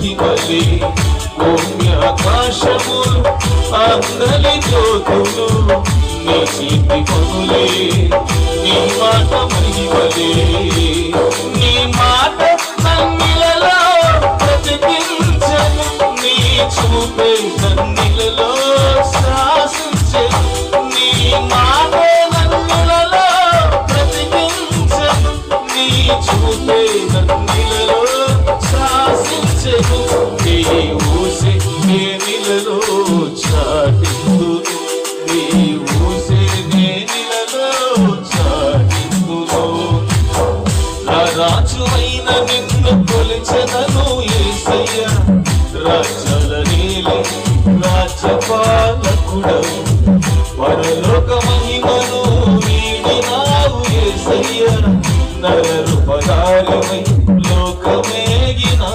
మహిమలే భూమి ఆకాశములు అందలి జ్యోతులు నీ చేతి పనులే నీ మాట మహిమలే నీ మాట నన్నిలలో బ్రతికించను నీ చూపే నన్నిలలో శాసించను నీ మాట నన్నిలలో బ్రతికించను నీ చూపే నన్నిలలో శాసించను నీ ఊసే నేనిలలో చాటిందును నీ ఊసే నేనిలలో చాటిందును రాజువైన నిన్ను కొలిచెదను యేసయ్య రాజ్యాల నేలే రాజ్యపాలకుడవు పరలోక మహిమను వీడినావు యేసయ్య నరరూపధారివై లోకమేగినావయ్యా